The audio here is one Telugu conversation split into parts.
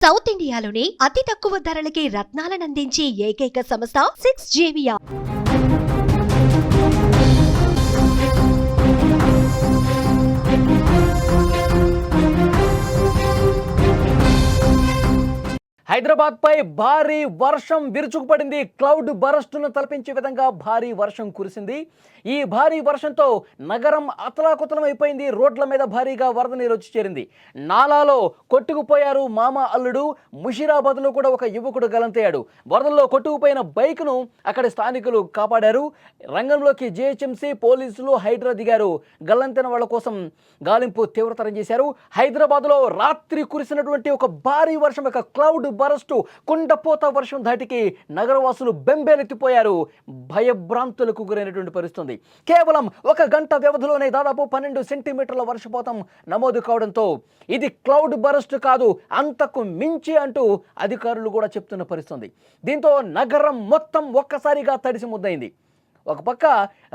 సౌత్ ఇండియాలోని అతి తక్కువ ధరలకి రత్నాలనందించే ఏకైక సంస్థ 6JVR. హైదరాబాద్ పై భారీ వర్షం విరుచుకుపడింది. క్లౌడ్ బరస్టును తలపించే విధంగా భారీ వర్షం కురిసింది. ఈ భారీ వర్షంతో నగరం అతలాకుతలం అయిపోయింది. రోడ్ల మీద భారీగా వరద నీరు వచ్చి చేరింది. నాలాలో కొట్టుకుపోయారు మామ అల్లుడు. ముషీరాబాద్లో కూడా ఒక యువకుడు గలంతయ్యాడు. వరదల్లో కొట్టుకుపోయిన బైక్ను అక్కడి స్థానికులు కాపాడారు. రంగంలోకి జీహెచ్ఎంసీ పోలీసులు హైడ్రా దిగారు. గల్లంతైన వాళ్ళ కోసం గాలింపు తీవ్రతరం చేశారు. హైదరాబాద్లో రాత్రి కురిసినటువంటి ఒక భారీ వర్షం, ఒక క్లౌడ్ బరస్టు, కుండపోత వర్షం ధాటికి నగరవాసులు బెంబేలెత్తిపోయారు. భయభ్రాంతులకు గురైనటువంటి పరిస్థితి. కేవలం ఒక గంట వ్యవధిలోనే దాదాపు 12 సెంటీమీటర్ల వర్షపాతం నమోదు కావడంతో ఇది క్లౌడ్ బరస్ట్ కాదు, అంతకు మించి అంటూ అధికారులు కూడా చెప్తున్న పరిస్థితి. దీంతో నగరం మొత్తం ఒక్కసారిగా తడిసి ముద్దయింది. ఒక పక్క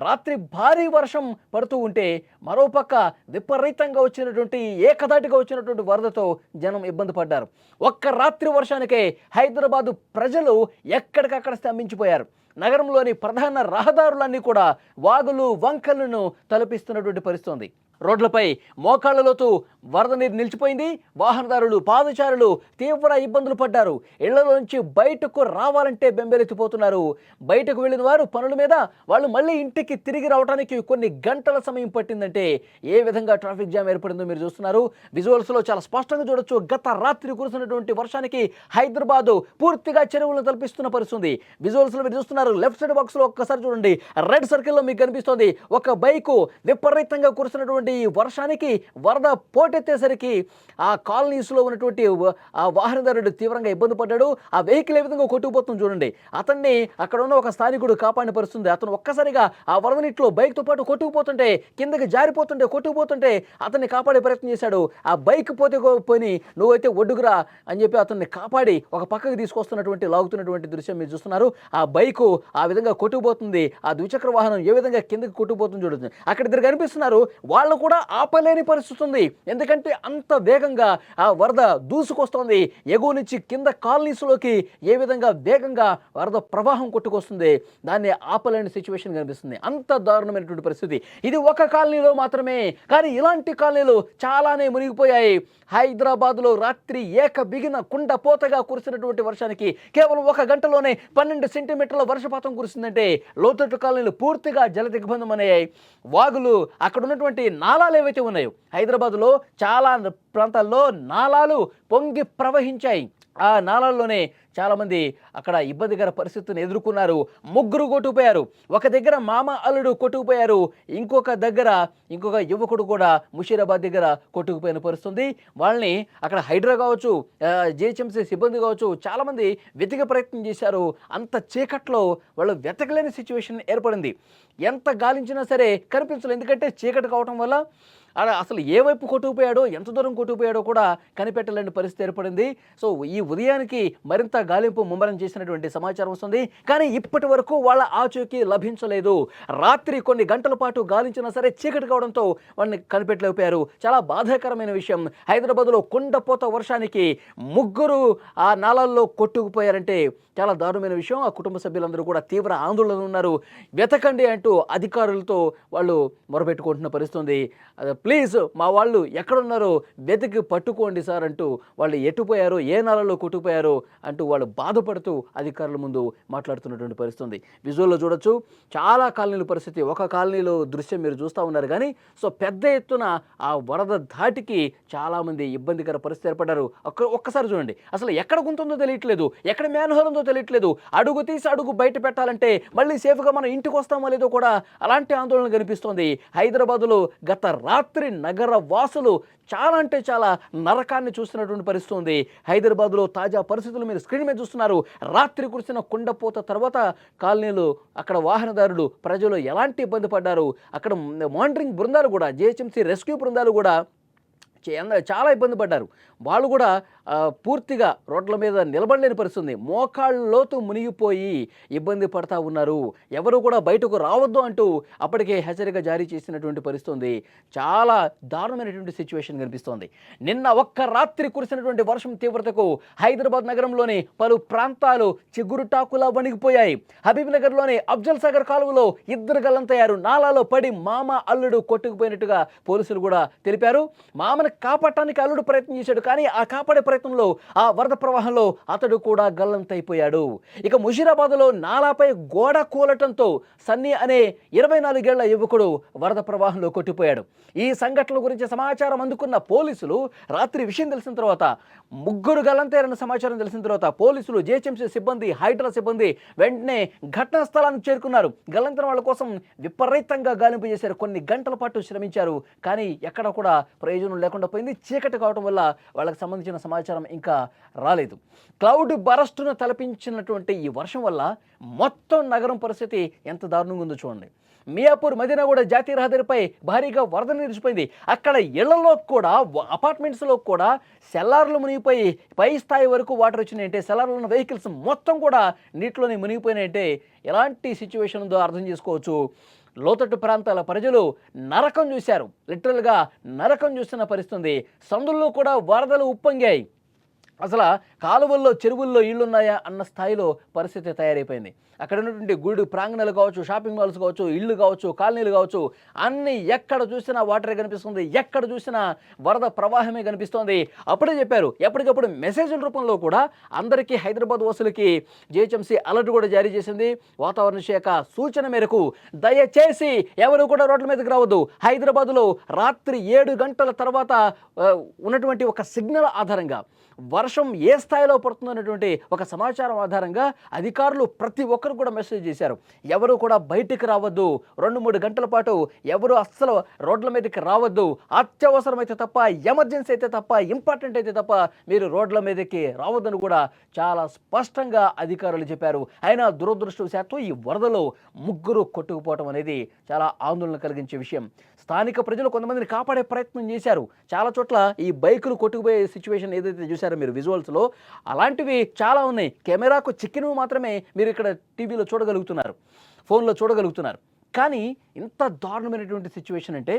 రాత్రి భారీ వర్షం పడుతూ ఉంటే మరోపక్క విపరీతంగా వచ్చినటువంటి ఏకధాటిగా వచ్చినటువంటి వరదతో జనం ఇబ్బంది పడ్డారు. ఒక్క రాత్రి వర్షానికే హైదరాబాదు ప్రజలు ఎక్కడికక్కడ స్తంభించిపోయారు. నగరంలోని ప్రధాన రహదారులన్నీ కూడా వాగులు వంకలను తలపిస్తున్నటువంటి పరిస్థితి. రోడ్లపై మోకాళ్ల లోతు వరద నీరు నిలిచిపోయింది. వాహనదారులు, పాదచారులు తీవ్ర ఇబ్బందులు పడ్డారు. ఇళ్లలోంచి బయటకు రావాలంటే బెంబేలెత్తిపోతున్నారు. బయటకు వెళ్ళిన వారు పనుల మీద వాళ్ళు మళ్ళీ ఇంటికి తిరిగి రావడానికి కొన్ని గంటల సమయం పట్టిందంటే ఏ విధంగా ట్రాఫిక్ జామ్ ఏర్పడిందో మీరు చూస్తున్నారు. విజువల్స్లో చాలా స్పష్టంగా చూడొచ్చు. గత రాత్రి కురిసినటువంటి వర్షానికి హైదరాబాదు పూర్తిగా చెరువులను తలపిస్తున్న పరిస్థితి. విజువల్స్లో మీరు చూస్తున్నారు. లెఫ్ట్ సైడ్ బాక్స్లో ఒక్కసారి చూడండి, రెడ్ సర్కిల్లో మీకు కనిపిస్తోంది. ఒక బైకు విపరీతంగా కురిసినటువంటి ఈ వర్షానికి వరద పోటెత్తేసరికి ఆ కాలనీస్లో ఉన్నటువంటి ఆ వాహనదారుడు తీవ్రంగా ఇబ్బంది పడ్డాడు. ఆ వెహికల్ ఏ విధంగా కొట్టుకుపోతుంది చూడండి. అతన్ని అక్కడ ఉన్న ఒక స్థానికుడు కాపాడిన పరిస్థితుంది. అతను ఒక్కసారిగా ఆ వరద నీటిలో బైక్తో పాటు కొట్టుకుపోతుంటే, కిందకి జారిపోతుంటే, కొట్టుకుపోతుంటే అతన్ని కాపాడే ప్రయత్నం చేశాడు. ఆ బైక్ పోయి నువ్వైతే ఒడ్డుకురా అని చెప్పి అతన్ని కాపాడి ఒక పక్కకి తీసుకొస్తున్నటువంటి లాగుతున్నటువంటి దృశ్యం మీరు చూస్తున్నారు. ఆ బైకు ఆ విధంగా కొట్టుకుపోతుంది. ఆ ద్విచక్ర వాహనం ఏ విధంగా కిందకి కొట్టుకుపోతుంది చూడండి. అక్కడ ఇద్దరు కనిపిస్తున్నారు. వాళ్ళు కూడా ఆపలేని పరిస్థితి ఉంది. ఎందుకంటే అంత వేగంగా ఆ వరద దూసుకొస్తోంది. ఎగువ నుంచి కింద కాలనీస్లోకి ఏ విధంగా వేగంగా వరద ప్రవాహం కొట్టుకొస్తుంది, దాన్ని ఆపలేని సిచ్యువేషన్ కనిపిస్తుంది. అంత దారుణమైనటువంటి పరిస్థితి. ఇది ఒక కాలనీలో మాత్రమే, కానీ ఇలాంటి కాలనీలు చాలానే మునిగిపోయాయి. హైదరాబాద్లో రాత్రి బిగిన కుండపోతగా కురిసినటువంటి వర్షానికి కేవలం ఒక గంటలోనే 12 సెంటీమీటర్ల వర్షపాతం కురిసిందంటే లోతట్టు కాలనీలు పూర్తిగా జల దిగ్బంధమయ్యాయి. వాగులు, అక్కడ ఉన్నటువంటి నాలాలు ఏవైతే ఉన్నాయో, హైదరాబాద్లో చాలా ప్రాంతాల్లో నాలాలు పొంగి ప్రవహించాయి. ఆ నాలాల్లోనే చాలామంది అక్కడ ఇబ్బందికర పరిస్థితిని ఎదుర్కొన్నారు. ముగ్గురు కొట్టుకుపోయారు. ఒక దగ్గర మామ అల్లుడు కొట్టుకుపోయారు. ఇంకొక యువకుడు కూడా ముషీరాబాద్ దగ్గర కొట్టుకుపోయిన పరిస్థితి. వాళ్ళని అక్కడ హైడ్రా కావచ్చు, జీహెచ్ఎంసీ సిబ్బంది కావచ్చు, చాలామంది వెతికే ప్రయత్నం చేశారు. అంత చీకట్లో వాళ్ళు వెతకలేని సిచ్యువేషన్ ఏర్పడింది. ఎంత గాలించినా సరే కనిపించలేదు. ఎందుకంటే చీకటి కావటం వల్ల అసలు ఏ వైపు కొట్టుకుపోయాడో, ఎంత దూరం కొట్టుకుపోయాడో కూడా కనిపెట్టలేని పరిస్థితి ఏర్పడింది. సో ఈ ఉదయానికి మరింత గాలింపు ముమ్మరం చేసినటువంటి సమాచారం వస్తుంది. కానీ ఇప్పటి వరకు వాళ్ళ ఆచూకీ లభించలేదు. రాత్రి కొన్ని గంటల పాటు గాలించినా సరే చీకటి కావడంతో వాళ్ళని కనిపెట్టలేకపోయారు. చాలా బాధాకరమైన విషయం. హైదరాబాద్లో కుండపోత వర్షానికి ముగ్గురు ఆ నాళాల్లో కొట్టుకుపోయారంటే చాలా దారుణమైన విషయం. ఆ కుటుంబ సభ్యులందరూ కూడా తీవ్ర ఆందోళన ఉన్నారు. వెతకండి అంటూ అధికారులతో వాళ్ళు మొరబెట్టుకుంటున్న పరిస్థితి. ప్లీజ్ మా వాళ్ళు ఎక్కడున్నారో వెతికి పట్టుకోండి సార్ అంటూ వాళ్ళు ఎట్టుపోయారో, ఏ నాలలో కొట్టుకుపోయారో అంటూ వాళ్ళు బాధపడుతూ అధికారుల ముందు మాట్లాడుతున్నటువంటి పరిస్థితి. విజువల్లో చూడొచ్చు. చాలా కాలనీల పరిస్థితి. ఒక కాలనీలో దృశ్యం మీరు చూస్తూ ఉన్నారు. కానీ సో పెద్ద ఎత్తున ఆ వరద ధాటికి చాలామంది ఇబ్బందికర పరిస్థితి ఏర్పడ్డారు. ఒక్కసారి చూడండి. అసలు ఎక్కడ గుంతుందో తెలియట్లేదు, ఎక్కడ మ్యాన్హోల్ ఉందో తెలియట్లేదు. అడుగు తీసి అడుగు బయట పెట్టాలంటే మళ్ళీ సేఫ్గా మనం ఇంటికి వస్తామో లేదో కూడా అలాంటి ఆందోళన కనిపిస్తోంది. హైదరాబాదులో గత రాత్రి నగర వాసులు చాలా అంటే చాలా నరకాన్ని చూస్తున్నటువంటి పరిస్థితి ఉంది. హైదరాబాద్లో తాజా పరిస్థితులు మీరు స్క్రీన్ మీద చూస్తున్నారు. రాత్రి కురిసిన కుండపోత తర్వాత కాలనీలు, అక్కడ వాహనదారులు, ప్రజలు ఎలాంటి ఇబ్బంది పడ్డారు. అక్కడ మానిటరింగ్ బృందాలు కూడా, జీహెచ్ఎంసీ రెస్క్యూ బృందాలు కూడా చాలా ఇబ్బంది పడ్డారు. వాళ్ళు కూడా పూర్తిగా రోడ్ల మీద నిలబడలేని పరిస్థితి ఉంది. మోకాళ్ళ లోతు మునిగిపోయి ఇబ్బంది పడతా ఉన్నారు. ఎవరు కూడా బయటకు రావద్దు అంటూ అప్పటికే హెచ్చరిక జారీ చేసినటువంటి పరిస్థితి ఉంది. చాలా దారుణమైనటువంటి సిచ్యువేషన్ కనిపిస్తోంది. నిన్న ఒక్క రాత్రి కురిసినటువంటి వర్షం తీవ్రతకు హైదరాబాద్ నగరంలోని పలు ప్రాంతాలు చిగురుటాకులా వణిగిపోయాయి. హబీబ్నగర్లోని అఫ్జల్ సాగర్ కాలువలో ఇద్దరు గల్లంతయ్యారు. నాలాలో పడి మామ అల్లుడు కొట్టుకుపోయినట్టుగా పోలీసులు కూడా తెలిపారు. మామను కాపాడటానికి అల్లుడు ప్రయత్నం చేశాడు, కానీ ఆ కాపాడే ప్రయత్నంలో ఆ వరద ప్రవాహంలో అతడు కూడా గల్లంతైపోయాడు. ఇక ముషీరాబాద్లో నాలాపై గోడ కూలటంతో సన్నీ అనే 24 ఏళ్ల యువకుడు వరద ప్రవాహంలో కొట్టిపోయాడు. ఈ సంఘటనల గురించి సమాచారం అందుకున్న పోలీసులు రాత్రి విషయం తెలిసిన తర్వాత ముగ్గురు గల్లంతయ్యారన్న సమాచారం తెలిసిన తర్వాత పోలీసులు, జేహెచ్ఎంసీ సిబ్బంది, హైడ్రా సిబ్బంది వెంటనే ఘటనా స్థలానికి చేరుకున్నారు. గల్లంతైన వాళ్ళ కోసం విపరీతంగా గాలింపు చేశారు. కొన్ని గంటల పాటు శ్రమించారు, కానీ ఎక్కడ కూడా ప్రయోజనం లేకుండా పోయింది. చీకటి కావడం వల్ల వాళ్ళకి సంబంధించిన సమాచారం ఇంకా రాలేదు. క్లౌడ్ బరస్టును తలపించినటువంటి ఈ వర్షం వల్ల మొత్తం నగరం పరిస్థితి ఎంత దారుణంగా ఉందో చూడండి. మియాపూర్ మదీనాగూడ జాతీయ రహదారిపై భారీగా వరద నిలిచిపోయింది. అక్కడ ఇళ్లలో కూడా, అపార్ట్మెంట్స్లో కూడా సెల్లార్లు మునిగిపోయి పై స్థాయి వరకు వాటర్ వచ్చినాయంటే, సెల్లార్లో ఉన్న వెహికల్స్ మొత్తం కూడా నీటిలోనే మునిగిపోయినాయంటే ఎలాంటి సిచ్యువేషన్ ఉందో అర్థం చేసుకోవచ్చు. లోతట్టు ప్రాంతాల ప్రజలు నరకం చూశారు. లిటరల్గా నరకం చూస్తున్న పరిస్థితి. సందుల్లో కూడా వరదలు ఉప్పొంగాయి. అసలు కాలువల్లో, చెరువుల్లో ఇళ్ళున్నాయా అన్న స్థాయిలో పరిస్థితి తయారైపోయింది. అక్కడ ఉన్నటువంటి గుడి ప్రాంగణాలు కావచ్చు, షాపింగ్ మాల్స్ కావచ్చు, ఇళ్ళు కావచ్చు, కాలనీలు కావచ్చు, అన్నీ ఎక్కడ చూసినా వాటరే కనిపిస్తుంది. ఎక్కడ చూసినా వరద ప్రవాహమే కనిపిస్తోంది. అప్పుడే చెప్పారు, ఎప్పటికప్పుడు మెసేజ్ల రూపంలో కూడా అందరికీ హైదరాబాద్ వాసులకి జీహెచ్ఎంసీ అలర్ట్ కూడా జారీ చేసింది. వాతావరణ శాఖ సూచన మేరకు దయచేసి ఎవరు కూడా రోడ్ల మీదకి రావద్దు. హైదరాబాద్లో రాత్రి 7 గంటల తర్వాత ఉన్నటువంటి ఒక సిగ్నల్ ఆధారంగా వర్షం ఏ స్థాయిలో పడుతుందనేటువంటి ఒక సమాచారం ఆధారంగా అధికారులు ప్రతి ఒక్కరు కూడా మెసేజ్ చేశారు. ఎవరు కూడా బయటికి రావద్దు, 2-3 గంటల పాటు ఎవరు అస్సలు రోడ్ల మీదకి రావద్దు, అత్యవసరమైతే తప్ప, ఎమర్జెన్సీ అయితే తప్ప, ఇంపార్టెంట్ అయితే తప్ప మీరు రోడ్ల మీదకి రావద్దని కూడా చాలా స్పష్టంగా అధికారులు చెప్పారు. అయినా దురదృష్టవశాత్తు ఈ వరదలో ముగ్గురు కొట్టుకుపోవటం అనేది చాలా ఆందోళన కలిగించే విషయం. స్థానిక ప్రజలు కొంతమందిని కాపాడే ప్రయత్నం చేశారు. చాలా చోట్ల ఈ బైకులు కొట్టుకుపోయే సిచ్యువేషన్ ఏదైతే చూసారో మీరు విజువల్స్లో, అలాంటివి చాలా ఉన్నాయి. కెమెరాకు చిక్కినవి మాత్రమే మీరు ఇక్కడ టీవీలో చూడగలుగుతున్నారు, ఫోన్లో చూడగలుగుతున్నారు. కానీ ఇంత దారుణమైనటువంటి సిచ్యువేషన్ అంటే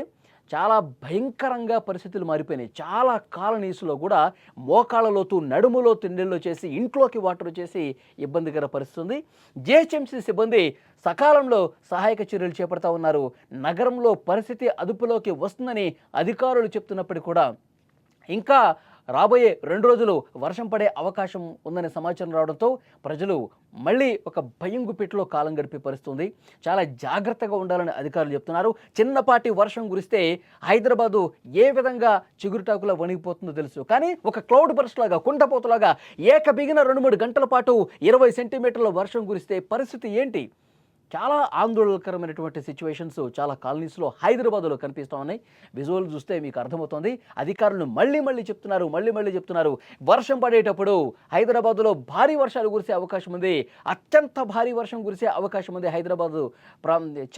చాలా భయంకరంగా పరిస్థితులు మారిపోయినాయి. చాలా కాలనీస్లో కూడా మోకాళ్ళ లోతు, నడుము లోతు నీళ్ళు చేసి ఇంట్లోకి వాటర్ వచ్చేసి ఇబ్బందికర పరిస్థితి ఉంది. జీహెచ్ఎంసీ సిబ్బంది సకాలంలో సహాయక చర్యలు చేపడతా ఉన్నారు. నగరంలో పరిస్థితి అదుపులోకి వస్తుందని అధికారులు చెప్తున్నప్పటికీ కూడా ఇంకా రాబోయే 2 రోజులు వర్షం పడే అవకాశం ఉందనే సమాచారం రావడంతో ప్రజలు మళ్ళీ ఒక భయం గుప్పిట్లో కాలం గడిపే పరిస్థితుంది. చాలా జాగ్రత్తగా ఉండాలని అధికారులు చెప్తున్నారు. చిన్నపాటి వర్షం కురిస్తే హైదరాబాదు ఏ విధంగా చిగురుటాకులా వణిగిపోతుందో తెలుసు. కానీ ఒక క్లౌడ్ బర్స్ట్ లాగా, కుండపోతలాగా ఏకబిగిన 2-3 గంటల పాటు 20 సెంటీమీటర్ల వర్షం కురిస్తే పరిస్థితి ఏంటి? చాలా ఆందోళనకరమైనటువంటి సిచ్యువేషన్స్ చాలా కాలనీస్లో హైదరాబాద్లో కనిపిస్తూ ఉన్నాయి. విజువల్ చూస్తే మీకు అర్థమవుతుంది. అధికారులు మళ్ళీ చెప్తున్నారు వర్షం పడేటప్పుడు హైదరాబాద్లో భారీ వర్షాలు కురిసే అవకాశం ఉంది, అత్యంత భారీ వర్షం కురిసే అవకాశం ఉంది. హైదరాబాదు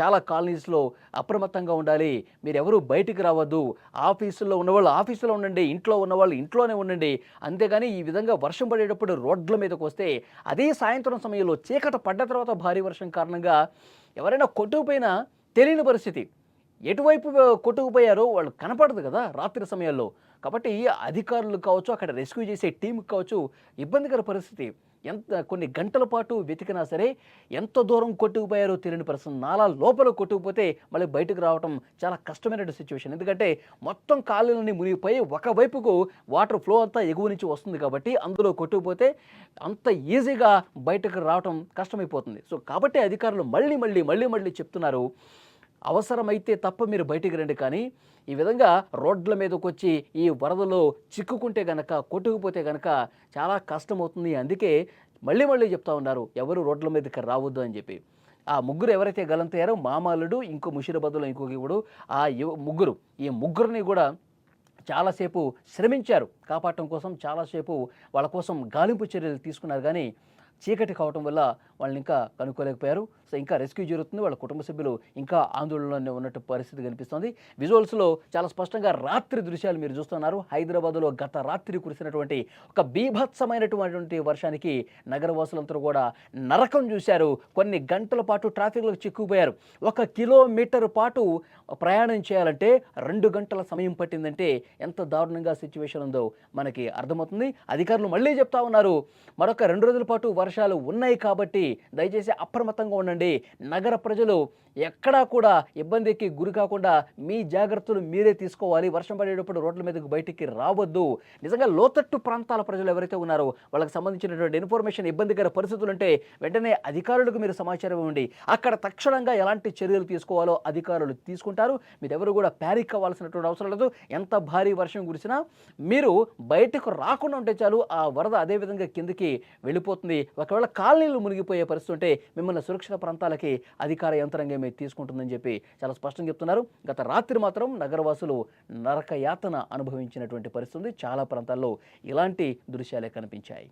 చాలా కాలనీస్లో అప్రమత్తంగా ఉండాలి. మీరు ఎవరు బయటికి రావద్దు. ఆఫీసుల్లో ఉన్నవాళ్ళు ఆఫీసులో ఉండండి, ఇంట్లో ఉన్నవాళ్ళు ఇంట్లోనే ఉండండి. అంతేగాని ఈ విధంగా వర్షం పడేటప్పుడు రోడ్ల మీదకి వస్తే, అదే సాయంత్రం సమయంలో చీకట పడ్డ తర్వాత భారీ వర్షం కారణంగా ఎవరైనా కొట్టుకుపోయినా తెలియని పరిస్థితి. ఎటువైపు కొట్టుకుపోయారో వాళ్ళు కనపడదు కదా రాత్రి సమయాల్లో. కాబట్టి అధికారులు కావచ్చు, అక్కడ రెస్క్యూ చేసే టీంకి కావచ్చు ఇబ్బందికర పరిస్థితి. కొన్ని గంటల పాటు వెతికినా సరే ఎంత దూరం కొట్టుకుపోయారో తెలియని పరిస్థితి. నాలా లోపల కొట్టుకుపోతే మళ్ళీ బయటకు రావడం చాలా కష్టమైన సిచ్యువేషన్. ఎందుకంటే మొత్తం కాలువలన్నీ మునిగిపోయి ఒకవైపుకు వాటర్ ఫ్లో అంతా ఎగువ నుంచి వస్తుంది కాబట్టి అందులో కొట్టుకుపోతే అంత ఈజీగా బయటకు రావడం కష్టమైపోతుంది. సో కాబట్టి అధికారులు మళ్ళీ చెప్తున్నారు, అవసరమైతే తప్ప మీరు బయటికి రండి. కానీ ఈ విధంగా రోడ్ల మీదకి వచ్చి ఈ వరదలో చిక్కుకుంటే గనక, కొట్టుకుపోతే గనక చాలా కష్టమవుతుంది. అందుకే మళ్ళీ చెప్తా ఉన్నారు, ఎవరు రోడ్ల మీదకి రావద్దు అని చెప్పి. ఆ ముగ్గురు ఎవరైతే గల్లంతయ్యారో, మామాలుడు, ఇంకో ముషీరాబాద్లో ఇంకొక ఇప్పుడు ఆ ఈ ముగ్గురిని కూడా చాలాసేపు శ్రమించారు కాపాడటం కోసం. చాలాసేపు వాళ్ళ కోసం గాలింపు చర్యలు తీసుకున్నారు. కానీ చీకటి కావటం వల్ల వాళ్ళని ఇంకా కనుక్కోలేకపోయారు. సో ఇంకా రెస్క్యూ జరుగుతుంది. వాళ్ళ కుటుంబ సభ్యులు ఇంకా ఆందోళనలోనే ఉన్నట్టు పరిస్థితి కనిపిస్తోంది. విజువల్స్లో చాలా స్పష్టంగా రాత్రి దృశ్యాలు మీరు చూస్తున్నారు. హైదరాబాద్లో గత రాత్రి కురిసినటువంటి ఒక బీభత్సమైనటువంటి వర్షానికి నగరవాసులందరూ కూడా నరకం చూశారు. కొన్ని గంటల పాటు ట్రాఫిక్లో చిక్కుకుపోయారు. 1 కిలోమీటర్ పాటు ప్రయాణం చేయాలంటే 2 గంటల సమయం పట్టిందంటే ఎంత దారుణంగా సిచ్యువేషన్ ఉందో మనకి అర్థమవుతుంది. అధికారులు మళ్ళీ చెప్తా ఉన్నారు, మరొక 2 రోజుల పాటు వర్షాలు ఉన్నాయి కాబట్టి దయచేసి అప్రమత్తంగా ఉండండి. నగర ప్రజలు ఎక్కడా కూడా ఇబ్బందికి గురి కాకుండా మీ జాగ్రత్తలు మీరే తీసుకోవాలి. వర్షం పడేటప్పుడు రోడ్ల మీదకు బయటికి రావద్దు. నిజంగా లోతట్టు ప్రాంతాల ప్రజలు ఎవరైతే ఉన్నారో వాళ్ళకి సంబంధించినటువంటి ఇన్ఫర్మేషన్, ఇబ్బందికర పరిస్థితులు ఉంటే వెంటనే అధికారులకు మీరు సమాచారం ఇవ్వండి. అక్కడ తక్షణంగా ఎలాంటి చర్యలు తీసుకోవాలో అధికారులు తీసుకుంటారు. మీరెవరు కూడా ప్యానిక్ అవ్వాల్సినటువంటి అవసరం లేదు. ఎంత భారీ వర్షం కురిసినా మీరు బయటకు రాకుండా ఉంటే చాలు. ఆ వరద అదే విధంగా కిందకి వెళ్ళిపోతుంది. ఒకవేళ కాలనీలు మునిగిపోయే పరిస్థితి ఉంటే మిమ్మల్ని సురక్షిత ప్రాంతాలకి అధికార యంత్రాంగం తీసుకుంటుందని చెప్పి చాలా స్పష్టంగా చెప్తున్నారు. గత రాత్రి మాత్రం నగరవాసులు నరక యాతన అనుభవించినటువంటి పరిస్థితి. చాలా ప్రాంతాల్లో ఇలాంటి దృశ్యాలే కనిపించాయి.